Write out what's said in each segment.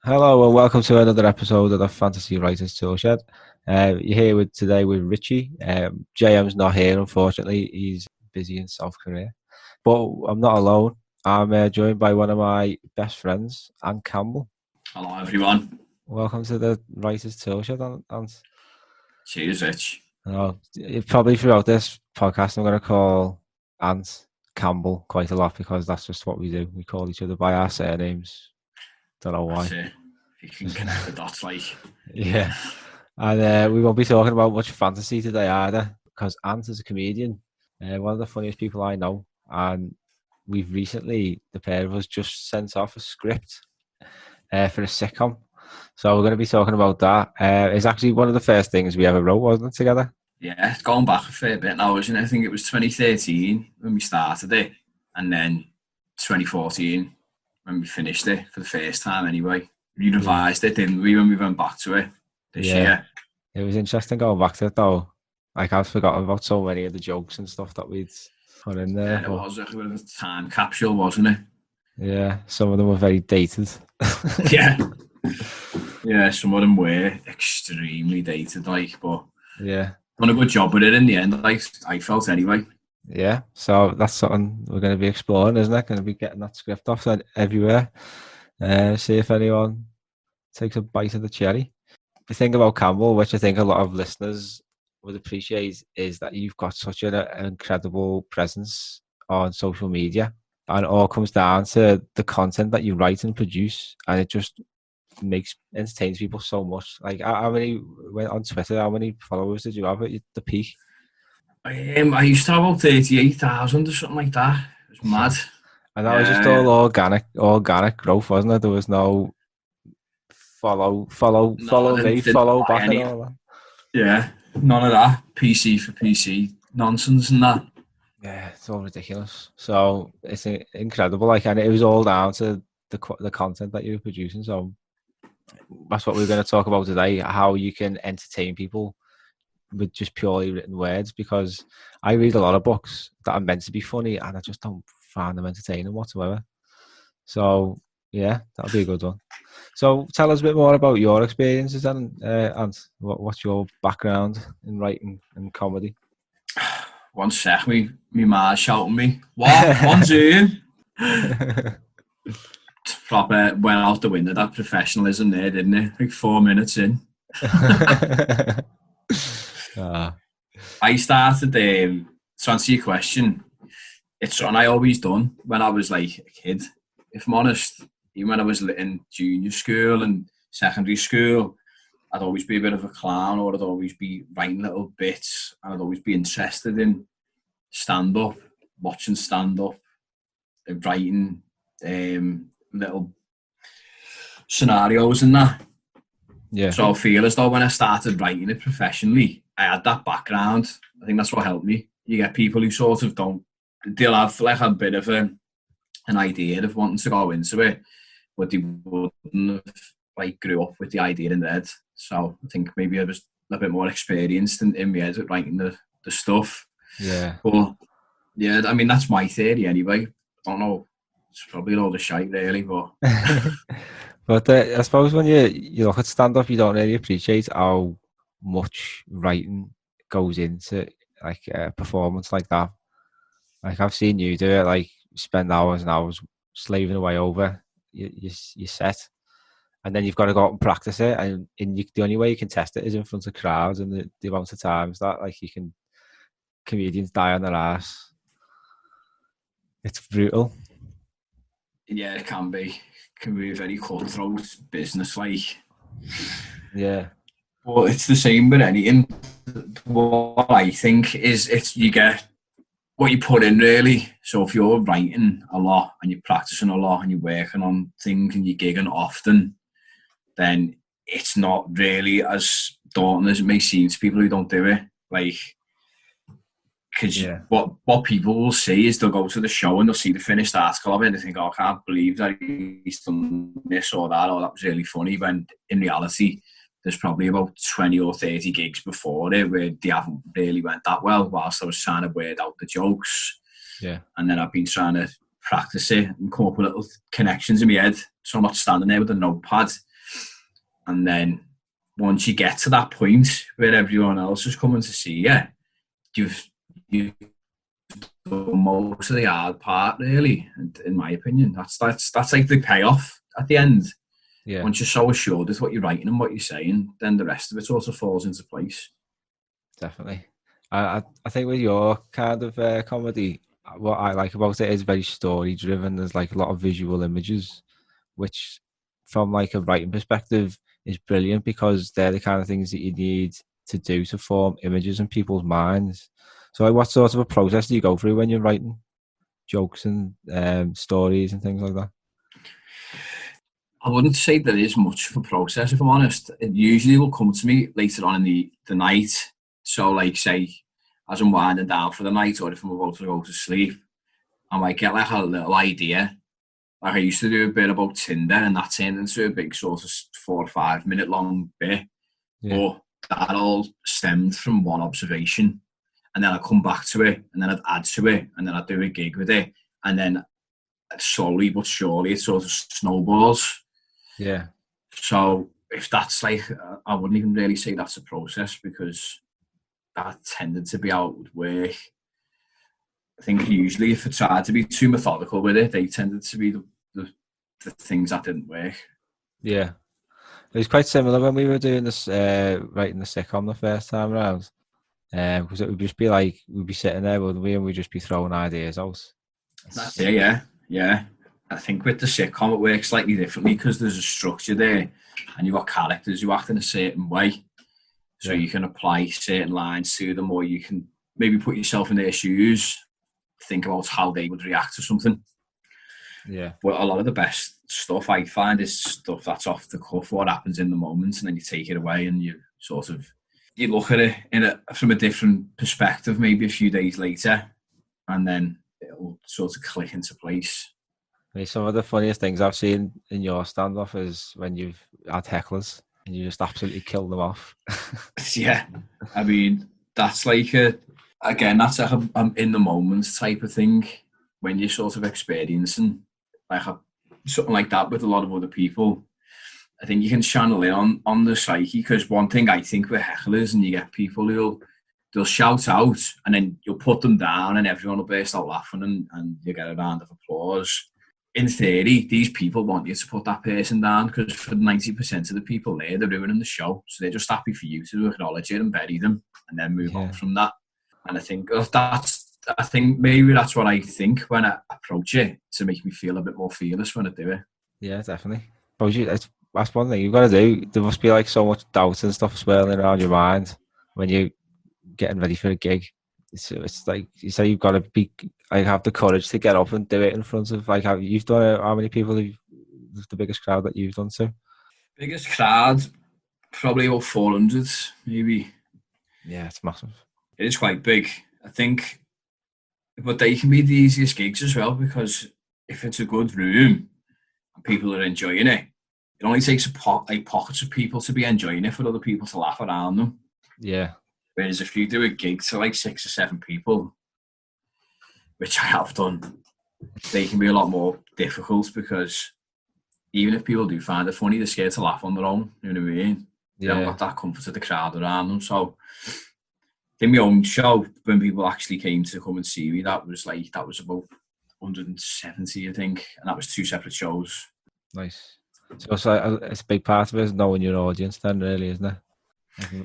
Hello and welcome to another episode of the Fantasy Writers Toolshed. You're here today with Richie. JM's not here, unfortunately. He's busy in South Korea. But I'm not alone. I'm joined by one of my best friends, Ant Campbell. Hello, everyone. Welcome to the Writers Toolshed, Ant. Cheers, Rich. Probably throughout this podcast, I'm going to call Ant Campbell quite a lot because that's just what we do. We call each other by our surnames. Don't know why. That's it. If you can connect the dots, like. Yeah. And we won't be talking about much fantasy today either, because Ant is a comedian, one of the funniest people I know. And we've recently, the pair of us, just sent off a script for a sitcom. So we're going to be talking about that. It's actually one of the first things we ever wrote, wasn't it, together? Yeah, it's going back a fair bit now, isn't it? I think it was 2013 when we started it, and then 2014 when we finished it for the first time anyway. We revised it, didn't we, when we went back to it this year? It was interesting going back to it, though. Like, I've forgotten about so many of the jokes and stuff that we'd put in there. Yeah, it was like a bit of a time capsule, wasn't it? Yeah, some of them were very dated. Yeah. Yeah, some of them were extremely dated, like, but yeah, done a good job with it in the end, I felt anyway. Yeah, so that's something we're going to be exploring, isn't it? Going to be getting that script off everywhere. See if anyone takes a bite of the cherry. The thing about Campbell, which I think a lot of listeners would appreciate, is that you've got such an incredible presence on social media, and it all comes down to the content that you write and produce, and it just entertains people so much. Like, how many went on Twitter? How many followers did you have at the peak? I used to have about 38,000 or something like that. It was mad. And that was just all organic growth, wasn't it? There was no follow me, follow back and all that. Yeah, none of that. PC for PC nonsense and that. Yeah, it's all ridiculous. So it's incredible. Like, and it was all down to the content that you were producing. So that's what we're going to talk about today: how you can entertain people with just purely written words. Because I read a lot of books that are meant to be funny, and I just don't find them entertaining whatsoever. So yeah, that'll be a good one. So tell us a bit more about your experiences then, and what's your background in writing and comedy? One sec, me ma shouting me. What? One's in. Proper went out the window, that professionalism there, didn't it? Like 4 minutes in. I started, to answer your question, it's something I always done when I was like a kid, if I'm honest. Even when I was in junior school and secondary school, I'd always be a bit of a clown, or I'd always be writing little bits, and I'd always be interested in stand-up, watching stand-up, writing little scenarios and that. Yeah. So I feel as though when I started writing it professionally, I had that background. I think that's what helped me. You get people who sort of they'll have like a bit of an idea of wanting to go into it, but they wouldn't have like grew up with the idea in their head. So I think maybe I was a bit more experienced in my head at writing the stuff. Yeah. But yeah, I mean, that's my theory anyway. I don't know. It's probably a load of shite really, but... But I suppose when you look at stand-up, you don't really appreciate how much writing goes into like a performance like that. Like, I've seen you do it, like spend hours and hours slaving away over your set, and then you've got to go out and practice it, and the only way you can test it is in front of crowds, and the amount of times that like comedians die on their ass. It's brutal. Yeah, it can be. It can be a very cutthroat business, like. Yeah. But it's the same with anything. What I think is you get what you put in, really. So if you're writing a lot and you're practicing a lot and you're working on things and you're gigging often, then it's not really as daunting as it may seem to people who don't do it. Like, because what people will see is they'll go to the show and they'll see the finished article of it and they think, oh, I can't believe that he's done this or that, or that was really funny, when in reality there's probably about 20 or 30 gigs before it where they haven't really went that well, whilst I was trying to word out the jokes. Yeah. And then I've been trying to practice it and come up with little connections in my head, so I'm not standing there with a notepad. And then once you get to that point where everyone else is coming to see you, you've done most of the hard part, really. And in my opinion, that's like the payoff at the end. Yeah. Once you're so assured with what you're writing and what you're saying, then the rest of it sort of falls into place. Definitely. I think with your kind of comedy, what I like about it is very story driven. There's like a lot of visual images, which from like a writing perspective is brilliant, because they're the kind of things that you need to do to form images in people's minds. So like, what sort of a process do you go through when you're writing jokes and stories and things like that? I wouldn't say there is much of a process, if I'm honest. It usually will come to me later on in the night. So, like, say, as I'm winding down for the night, or if I'm about to go to sleep, I might get like a little idea. Like, I used to do a bit about Tinder, and that turned into a big sort of 4 or 5 minute long bit. Yeah. But that all stemmed from one observation. And then I'd come back to it, and then I'd add to it, and then I'd do a gig with it. And then slowly but surely it sort of snowballs. Yeah. So if that's like, I wouldn't even really say that's a process, because that tended to be how it would work. I think usually if I tried to be too methodical with it, they tended to be the things that didn't work. Yeah. It was quite similar when we were doing this, writing the sitcom the first time around. Because it would just be like, we'd be sitting there, wouldn't we, and we'd just be throwing ideas out. That's it, yeah. I think with the sitcom it works slightly differently, because there's a structure there, and you've got characters who act in a certain way. So you can apply certain lines to them, or you can maybe put yourself in their shoes, think about how they would react to something. Yeah. But a lot of the best stuff I find is stuff that's off the cuff, what happens in the moment, and then you take it away and you look at it from a different perspective, maybe a few days later, and then it'll sort of click into place. I mean, some of the funniest things I've seen in your standoff is when you've had hecklers and you just absolutely kill them off. Yeah, I mean, that's like that's like a in the moment type of thing, when you're sort of experiencing like something like that with a lot of other people. I think you can channel in on the psyche, because one thing I think with hecklers, and you get people they'll shout out and then you'll put them down and everyone will burst out laughing and you get a round of applause. In theory, these people want you to put that person down, because for 90% of the people there, they're ruining the show. So they're just happy for you to acknowledge it and bury them and then move on from that. And I think maybe that's what I think when I approach it, to make me feel a bit more fearless when I do it. Yeah, definitely. That's one thing you've got to do. There must be like so much doubt and stuff swirling around your mind when you're getting ready for a gig. It's like you say, you've got to be like, have the courage to get up and do it in front of like, you've done it. How many people the biggest crowd that you've done to? Biggest crowd, probably about 400, maybe. Yeah, it's massive. It is quite big, I think, but they can be the easiest gigs as well, because if it's a good room and people are enjoying it, it only takes pockets of people to be enjoying it for other people to laugh around them. Yeah. Whereas if you do a gig to like 6 or 7 people, which I have done, they can be a lot more difficult, because even if people do find it funny, they're scared to laugh on their own. You know what I mean? They don't got that comfort of the crowd around them. So in my own show, when people actually came to come and see me, that was about 170, I think, and that was 2 separate shows. Nice. So it's a big part of it is knowing your audience then, really, isn't it?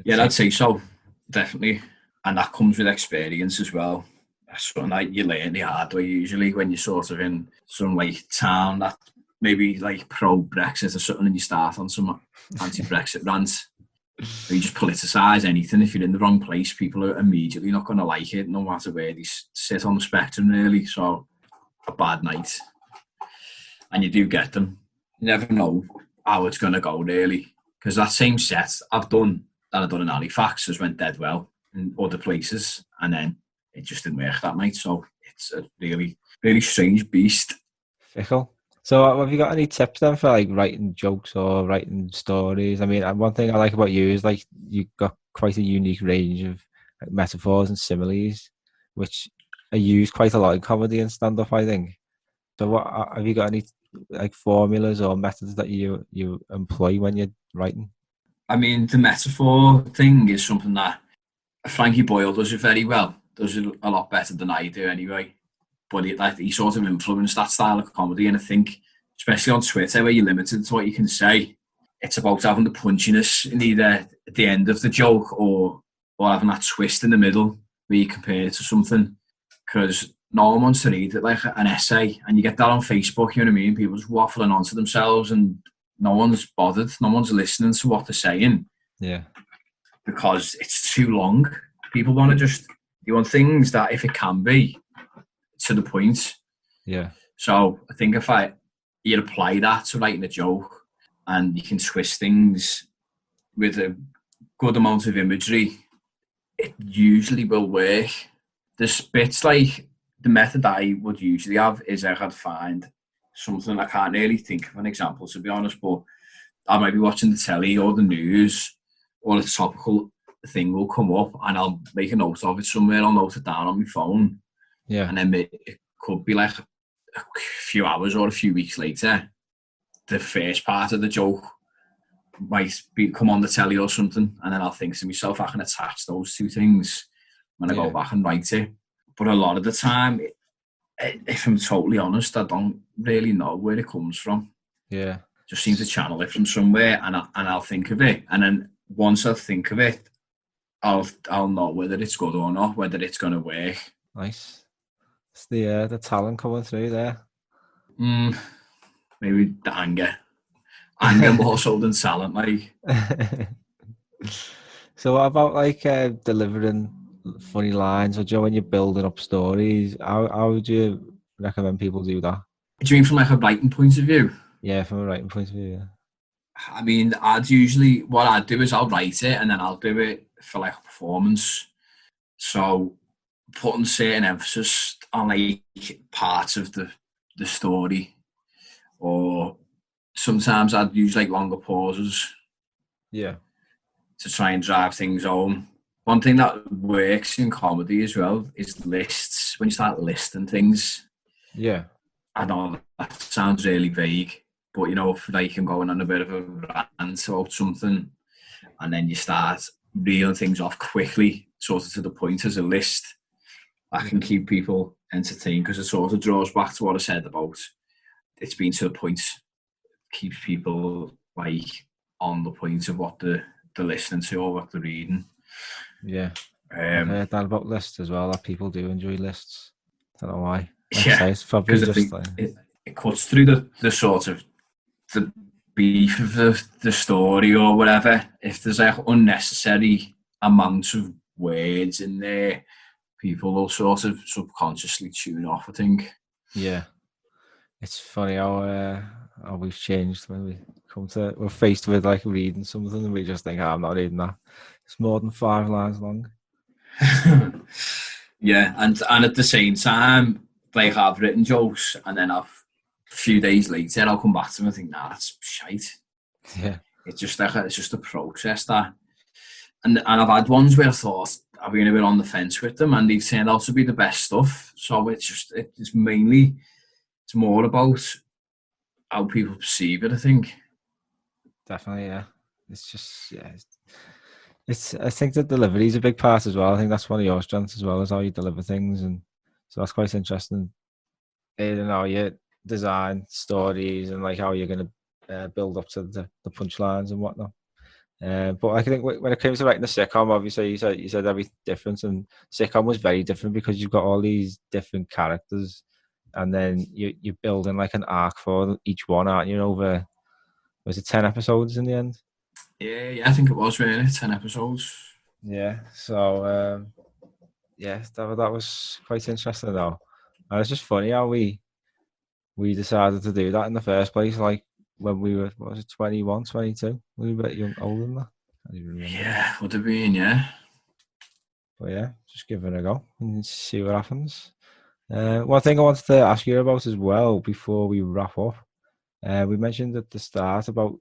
Yeah, I'd say so, definitely. And that comes with experience as well. That's something like you learn the hard way usually, when you're sort of in some like town that maybe like pro-Brexit or something, and you start on some anti-Brexit rant. Or you just politicise anything. If you're in the wrong place, people are immediately not going to like it, no matter where they sit on the spectrum, really. So a bad night, and you do get them. You never know how it's going to go, really, because that same set I've done in Halifax has went dead well in other places, and then it just didn't work that night. So it's a really, really strange beast. Fickle. So have you got any tips then for like writing jokes or writing stories? I mean, one thing I like about you is like you've got quite a unique range of like, metaphors and similes, which are used quite a lot in comedy and stand-up, I think. So what have you got any like formulas or methods that you employ when you're writing? I mean, the metaphor thing is something that Frankie Boyle does it very well. Does it a lot better than I do anyway. But he sort of influenced that style of comedy, and I think, especially on Twitter, where you're limited to what you can say, it's about having the punchiness in either at the end of the joke or having that twist in the middle where you compare it to something. Because no one wants to read it like an essay, and you get that on Facebook, you know what I mean? People just waffling onto themselves, and no one's bothered, no one's listening to what they're saying. Yeah. Because it's too long. People want to you want things that, if it can be, to the point. Yeah. So I think if you apply that to writing a joke, and you can twist things with a good amount of imagery, it usually will work. There's bits like the method I would usually have is I'd find something, I can't really think of an example to be honest, but I might be watching the telly or the news, or a topical thing will come up, and I'll make a note of it somewhere. I'll note it down on my phone. Yeah. And then it could be like a few hours or a few weeks later, the first part of the joke might come on the telly or something, and then I'll think to myself, I can attach those two things when I go back and write it. But a lot of the time, if I'm totally honest, I don't really know where it comes from. Yeah. Just seem to channel it from somewhere, and I'll think of it, and then once I think of it, I'll know whether it's good or not, whether it's going to work. Nice. It's the talent coming through there. Maybe the anger more so than talent, like. So what about like delivering funny lines, or Joe, when you're building up stories, how would you recommend people do that? Do you mean from like a writing point of view? Yeah, from a writing point of view. Yeah. I mean, what I'd do is I'll write it, and then I'll do it for like a performance. So putting certain emphasis on like parts of the story, or sometimes I'd use like longer pauses. Yeah. To try and drive things home. One thing that works in comedy as well is lists. When you start listing things. Yeah. I know that sounds really vague, but you know, if like I'm going on a bit of a rant about something, and then you start reeling things off quickly, sort of to the point as a list, that can keep people entertained, because it sort of draws back to what I said about it's being to the point, keeps people like on the point of what they're listening to or what they're reading. Yeah. I've heard that about lists as well, that people do enjoy lists. I don't know why. Yeah, it's probably just like it cuts through the sort of the beef of the story or whatever. If there's like unnecessary amounts of words in there, people will sort of subconsciously tune off, I think. Yeah. It's funny how we've changed when we're faced with like reading something, and we just think, I'm not reading that. It's more than 5 lines long. Yeah, and at the same time, like I've written jokes, and then a few days later I'll come back to them and think, nah, that's shite. Yeah. It's just a process that, and I've had ones where I thought I've been a bit on the fence with them, and they've turned out to be the best stuff. So it's more about how people perceive it, I think. Definitely, yeah. It's just, yeah. I think the delivery is a big part as well. I think that's one of your strengths as well, is how you deliver things, and so that's quite interesting. You know, you design stories and like how you're going to build up to the punchlines and whatnot. But I think when it comes to writing the sitcom, obviously you said everything different, and sitcom was very different because you've got all these different characters, and then you're building like an arc for each one, aren't you? Over, was it 10 episodes in the end? Yeah, I think it was really 10 episodes. Yeah, so yeah, that was quite interesting though. And it's just funny how we decided to do that in the first place, like when we were, what was it, 21, 22? We were a bit older than that. I don't even remember. Yeah, would have been, yeah. But yeah, just give it a go and see what happens. One thing I wanted to ask you about as well before we wrap up, we mentioned at the start about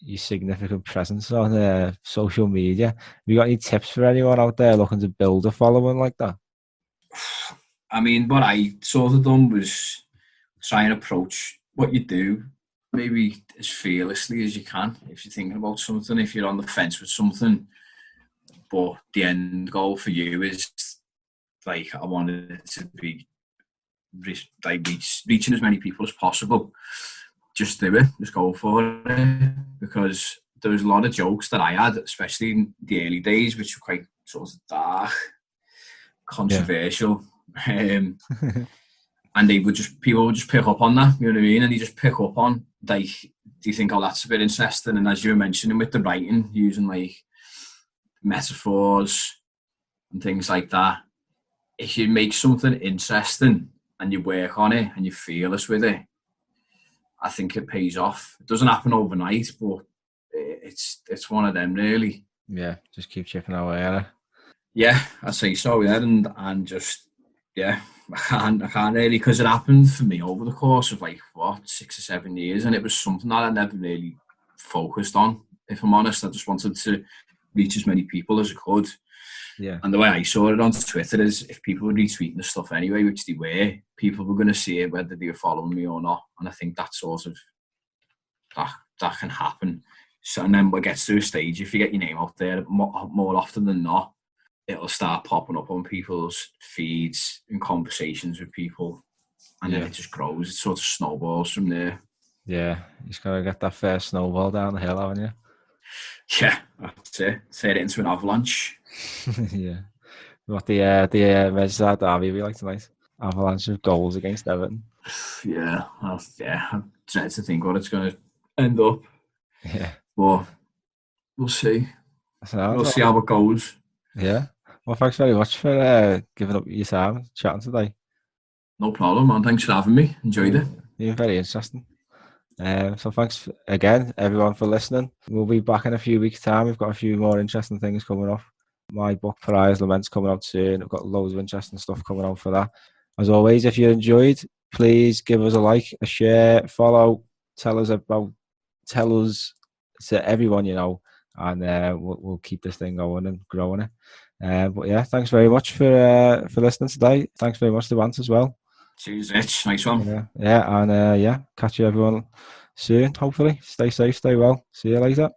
your significant presence on social media. Have you got any tips for anyone out there looking to build a following like that? I mean, what I sort of done was try and approach what you do maybe as fearlessly as you can. If you're thinking about something, if you're on the fence with something, but the end goal for you is like, I want it to be like reaching as many people as possible. Just do it. Just go for it. Because there was a lot of jokes that I had, especially in the early days, which were quite sort of dark, controversial. And people would just pick up on that, you know what I mean? And they just pick up on, like, do you think, oh, that's a bit interesting? And as you were mentioning with the writing, using like metaphors and things like that, if you make something interesting and you work on it and you're fearless with it, I think it pays off. It doesn't happen overnight, but it's one of them, really. Yeah, just keep chipping away at it. Yeah, I'd say so, yeah. And just, yeah, I can't really, because it happened for me over the course of like, 6 or 7 years, and it was something that I never really focused on, if I'm honest. I just wanted to reach as many people as I could. Yeah. And the way I saw it on Twitter is, if people were retweeting the stuff anyway, which they were, people were going to see it whether they were following me or not. And I think that sort of, that can happen. So, and then when it gets to a stage, if you get your name out there more often than not, it'll start popping up on people's feeds and conversations with people. And then it just grows. It sort of snowballs from there. Yeah, you just got to get that first snowball down the hill, haven't you? Yeah, that's it. Turn it into an avalanche. Yeah. What the Merseyside derby be like tonight? Avalanche of goals against Everton. Yeah, I dread to think what it's going to end up. Yeah. But we'll see. We'll see how it goes. Yeah. Well, thanks very much for giving up your time chatting today. No problem, man. Thanks for having me. Enjoyed it. You're very interesting. So thanks again, everyone, for listening. We'll be back in a few weeks' time. We've got a few more interesting things coming up. My book, Pariah's Lament's coming out soon. I've got loads of interesting stuff coming out for that. As always, if you enjoyed, please give us a like, a share, follow, tell us to everyone you know, and we'll keep this thing going and growing it. But yeah, thanks very much for listening today. Thanks very much to Ant as well. Cheers, Rich. Nice one. Yeah, and catch you everyone soon, hopefully. Stay safe, stay well. See you later.